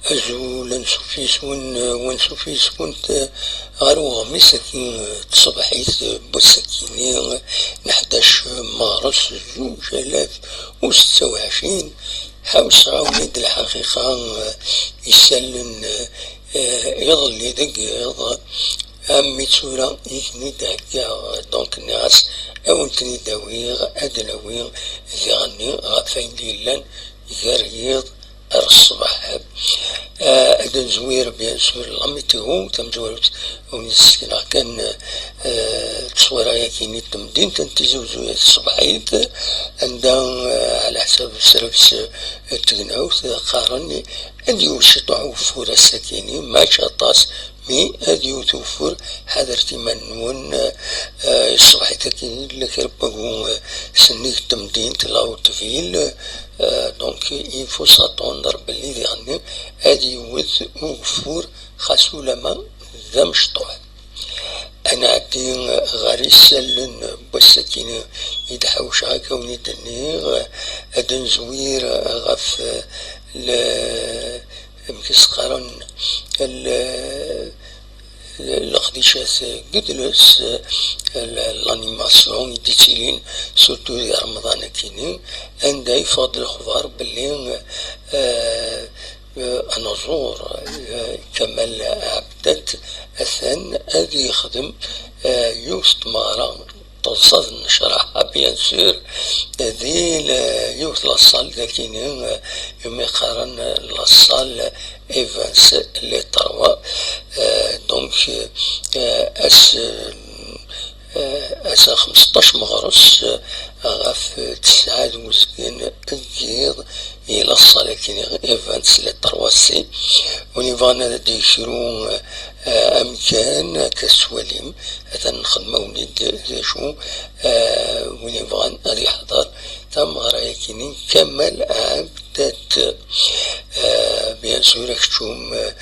أزول نسوفيس ونسوفيس كنت غارو مساكين تصبحيت بوساكيني نحداش مارس 2026 حوس عاود الحقيقة يسلن يظل يدق يظل أمي تسورة يكني دهكا دونك الناس أو نتني داويغ أدناويغ ذيغني غافين ليلان غريض الصباح أدن زوير بيان سور لاميتيغو تمزورت ونسكنا كان تصويرا يكيني تمدين تنتزوزو الصباحيت عندها على حساب السرفس تغناوث قارني أديو شطعو فور السكيني ما شطاس مي أديو توفر حضرتي منون الصباحي تكيني لكربهو سنيك تمدين تلاو تفيل دونك يفو ساتوندر باللي ديغني هادي وذ وفور خاصو لما ذا مشطوح أنا عدي غاري سلن بوسكيني يدحوش هاكا ونيدني أدن زوير غف مكس قارن الخديشات قدلس الانيماسيون ديتيلين سورتو دي رمضان كيني عندها يفضل الخبار باللي أنظور كمال عبدت أثن أذي يخدم يوست مارا تصد نشرحها بيان سور ذي يوث لاصال ذاكيني يوم يقارن لاصال ايفانس لي تروا دونك اس 15 مغرس غاف 9 وزكين الجيض الى الصالكين ايفانس لي تروا سي ونيفانا ديشرو امكان كسواليم هذا نخدمو وليد شو ونيفان غادي يحضر تم غرايكيني كمال عبدت بيان سور كتشوم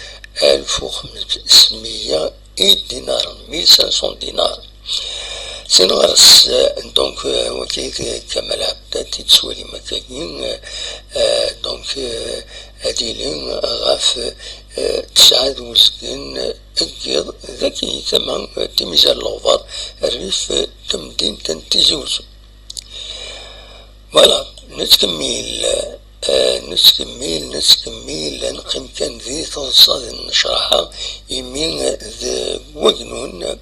1500 دينار 1500 دينار سنغرس دونك وكيك كمال عبدت تسوالي مكاين دونك هاديلين غاف 9 وزكين أجيض ذكي ثمان تميزان لوفار الريف تمدين تنتزوزو فوالا نتكمل نقيم كان ذي تصاد نشرحها يمين ذا وجنون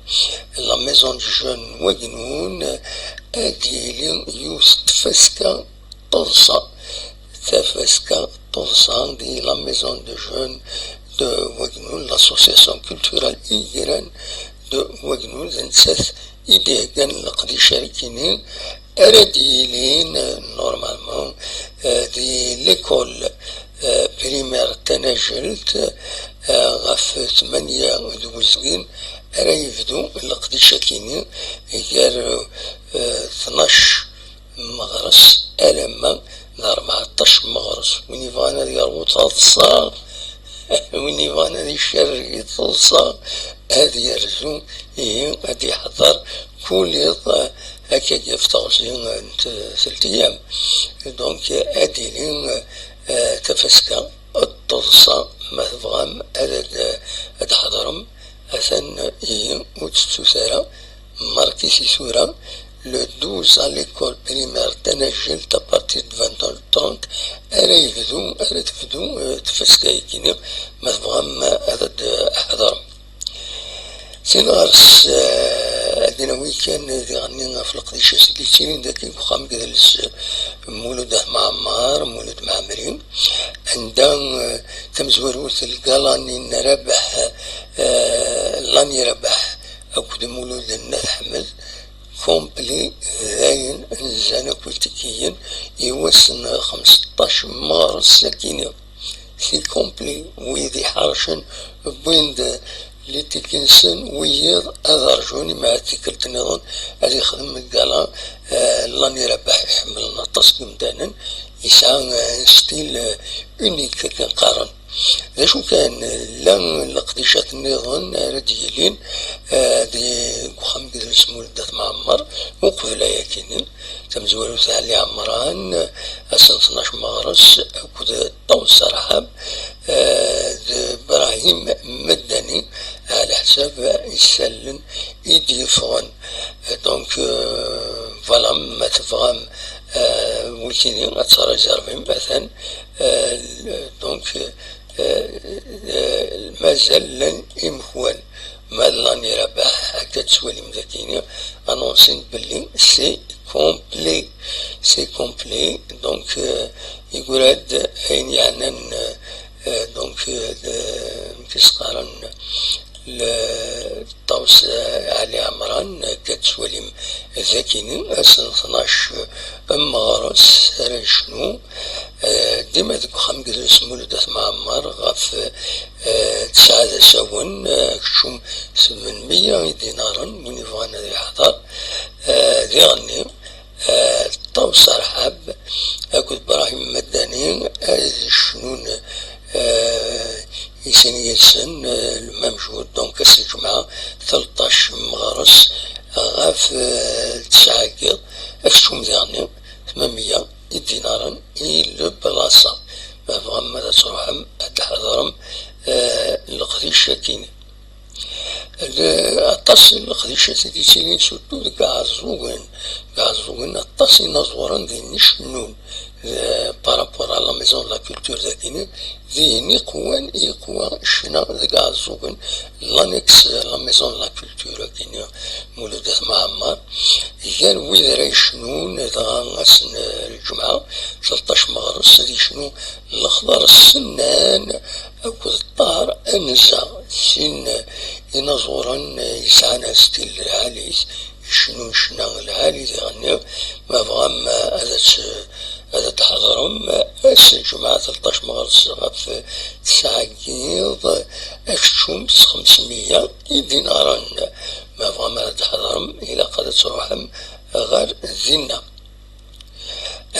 لا ميزون دو جون وجنون أديلين يوست فاسكا طلصة تفاسكا طلصة دي لا ميزون دو جون de Wagnoul, l'association culturelle Iran de Wagnoul, نسات إيديه كان لقد يشاركني أرديلين نورمالمون دي ليكول بريمير تناجلت غف 8 دوزكين أرا يفدو لقد يشاركني غير 12 مغرس ألما 14 مغرس ونيفانا ديال وتصال وين يبغانا ذي الشر يتوصى هذي يرزو هذي يحضر كل يطلع هكا يفتغزين 3 أيام دونك هذي لين تفسكا التوصى مثغام هذا حضرم أثن وتتسارة ماركيسي سورة le 12 à l'école primaire تنجل تبارتي de 20h30 أرا تفدو تفسكاي كيني ما تبغام هذا أحضر سينارس عندنا ويكان ذي غنينا في القديشة سكيتين داكي وخام كذا مولوده معمار مولود معمرين عندنا تمزوروث القالاني نربح لاني ربح أكد مولود الناس حمد كومبلي ذاين نزانا بوليتيكيا يوسن 15 مارس ساكينة في كومبلي ويدي حرشن بويند اللي تكنسن ويض أذرجوني مع تيكلت نظن هذا يخدم القالا لاني ربح يحملنا تصميم دانا يسعى ستيل اونيك كنقارن ذا شو كان لان لقديشات النظام رديلين دي وخام كذا اسمو لدات معمر وقبل ياكينين تمزولو ثالي عمران سنة 12 مغرس كذا طون سرحب إبراهيم مدني على حساب يسلن إيدي فغن دونك فوالا ما تفهم ولكن غترى جربين مثلا دونك مازال لن يمخوان مالا نربح هكا تسوالي مذاكيني انونسين بلي سي كومبلي دونك يقول هاد اين يعني دونك كيسقارن الطوس علي عمران كتسوليم ذاكيني أسن 12 مغرس راه شنو ديما ذوك خام جلس مولدات معمر غاف 9 ساون كشوم 800 دينارا من يبغانا يحضر ذي الطوس رحاب أكد إبراهيم مدني شنون يسن الممجود دونك الجمعة 13 مغرس غاف 9 كيض أكشوم ذاني 800 دينارا إلى بلاصة ما فهم ماذا تروحم أتحضرم القديشة كيني الطاس القديشة تيتيني سوتو كاع الزوين الطاس نزوران دي نشنون بارابور على ميزون لا كولتور ذاكيني ذيني قوان يقوى شنا كاع الزوين لانكس لا ميزون لا كولتور كيني مولودات معمر قال وين راه يشنون دغا اسن الجمعة 13 مغرس دي شنو الخضر السنان أكد الطهر أنزا سن ينظران يسعنا ستيل العاليس شنو شنا العالي ذغني ما فغام هذا تحضرهم أس الجمعة 13 مغرس غاف 9 كيض أكشوم 500 دينارا ما فغام هذا تحضرهم إلى قد تروحهم غير ذنا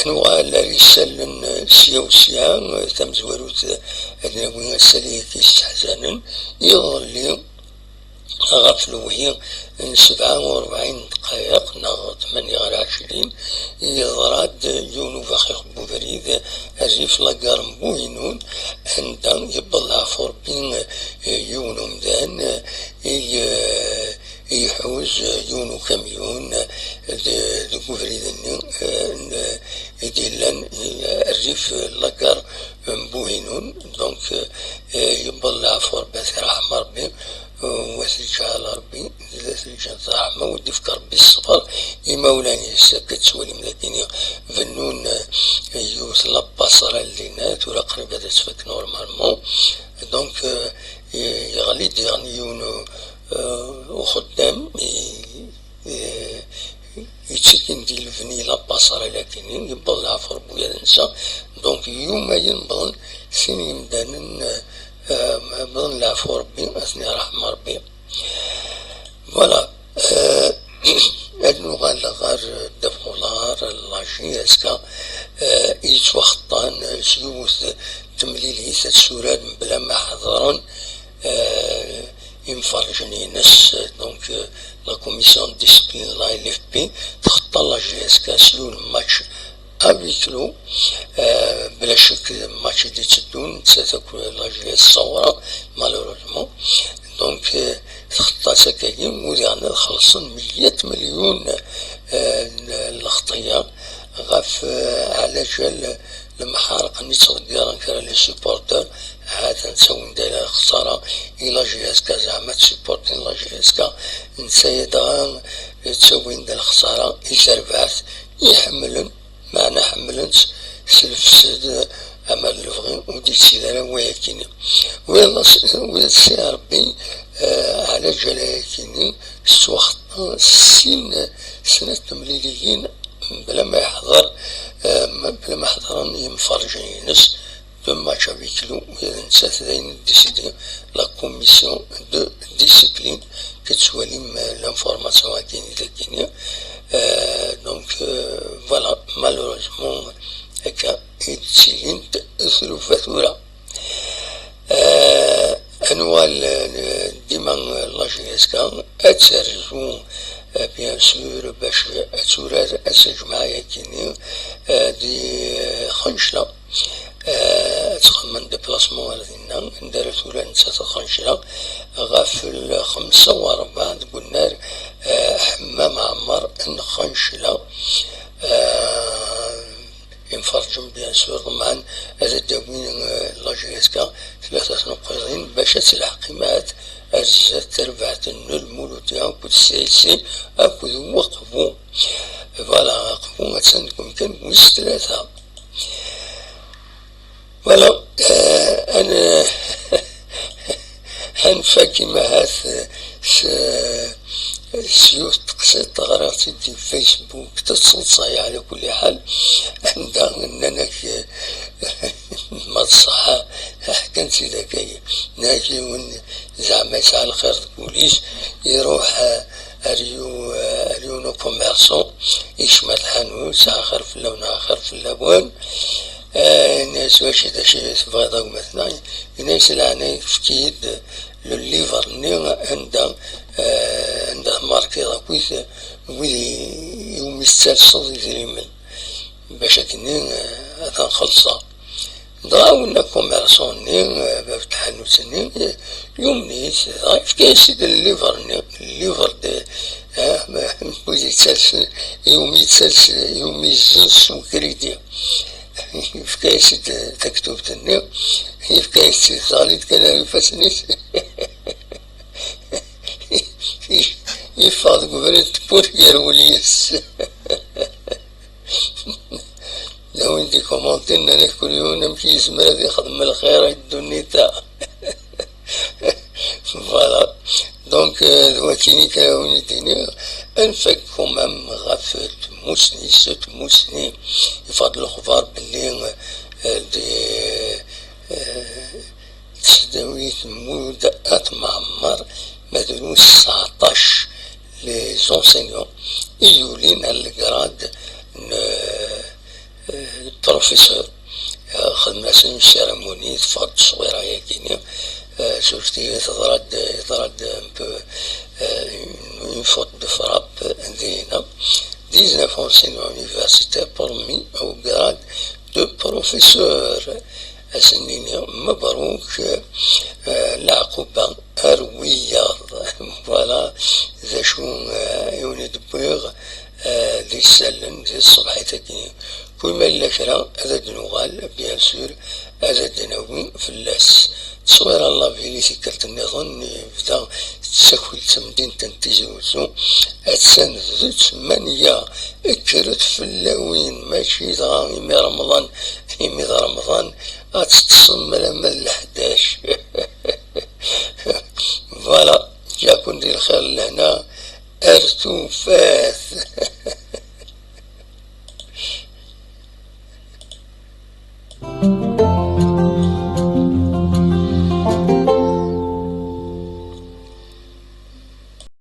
أنواع الرسالة سياسية تم زواروت أدنوية السلية كيستحزانا يظل غفلوه 47 دقائق ناغ 28 يضراد يونو فخي خبو بريد الريف لاقارم بوينون عندما يبلع فوربين يونو مدان يحوز يونو كاميون دكو فريدني يديلان الريف لاقار بوينون دونك يبلع فور باثر أحمر بي وثلجة على ربي ثلجة زحمة ودي في ربي الصفر يمولاني ساكت سوالي ملاكيني فنون يوث لاباصرة اللينات ولا قريبا تسفك نورمالمون دونك يغلي يعني يونو وخدام يتسكن دي الفني لاباصرة لكن يبال عفر بويا نسا دونك يوم ينبغن سين يمدانن بغن العفو ربي أثناء رحمة ربي فوالا أدنو غال غار دفولار لاجي اسكا يتوخطان سيوث تمليلي تسوراد بلا ما حضران ينفرجني ناس دونك لا كوميسيون ديسبلين لا ال اف بي تخطى لاجي اسكا سلو الماتش ابيكلو بلا شك ماتش دي تدون تتكو لاجي الصورة مالوروزمون دونك تخطى سكاين ودينا خلصن 100 مليون الخطية غاف على جال المحارق نيتو ديالن كرا لي سيبورتر هذا نسوي ندير خسارة إلا جي اس كا زعما تسيبورتين لا جي اس كا نسايدها تسوي ندير خسارة يسربعث يحملن معنا حملنت سلفسد أمر الفغي ودي تسيدنا وياكيني ويلا سي ربي على جلاكيني سوخت سنة تمليليين بلا ما يحضر بلا ما يحضرن ينفرجين ناس ثم شابيكلو وإذا نسات ذين ديسيدي لا كوميسيون دو ديسيبلين كتسواليم لانفورماسيون هاكيني ذاكيني دونك فوالا مالوروزمون هكا يتسيين ثلو فاتورة أنواع ديما لاجي اسكا أتسرزو بيان سور باش أتورار أسجمع ياكيني دي خنشلة تخمن ديبلاسمون هذينا ندارت ولا نسات خنشرة غاف 5 و4 قلنا حمام عمر نخنشلة ينفرجون بيان سور طبعا هذا الدوين لاجيسكا 3 نقيضين باش تلحق قيمات أجزت 4 المولودية أكد السيسي أكد وقفو فوالا وقفو غتسندكم كان ويس 3 فوالا أنا هنفاكي مع هذا سيوت تقصيت تغراتي دي فيسبوك تتصلصاي على كل حال عندها اننا ما تصحى حكنتي ذاك ناجي زعما يسعى الخير البوليس يروح ريونو كوميرسون يشمل الحانوت ساعة آخر في اللون آخر في اللبون الناس واش هذا شي فاضا مثلا الناس العني فكيد الليفر ني عندها ماركي راكويث ويلي يوم يسترصد يزريمن باش كني تنخلصها دراونا كوميرسون ني باب التحنوت ني يوم نيت في كايسيد الليفر دي يوم يتسلسل يوم يزنس وكريدي في كايسيد تكتب تني في كايسيد صاليت كلامي فاسنيت يفاض قبرت بورير وليس لو انتي كومونتين انا كل يوم نمشي يسمى هذي خدم الخير الدنيا تاع فوالا دونك دواتيني كاونيتيني انفككم ام غفت موسني يفضل الخبار باللي دي تسداويت مدقات معمر مدروس 19 لي زونسينيون يولين الجراد البروفيسور خدمنا سن سيرموني تفضل صغيرة ياكيني شفتي يطرد une faute de frappe دينا 19 enseignants universitaires parmi au grade de professeur أسنيني مبروك العقوبة أروية فوالا ذا شون يوني دبوغ دي السلم دي الصبح تاكيني كل ما إلا كرا هذا دنوغال بيان سور هذا دناوي في اللاس تصوير الله فيلي سكرت النظام بدا تساكل تمدين تنتيزوزو أتسان ذو 8 اكرت في اللاوين ماشي ذا يمي رمضان أتصم لما 11 فوالا جاكم دير الخير لهنا أرتو فاث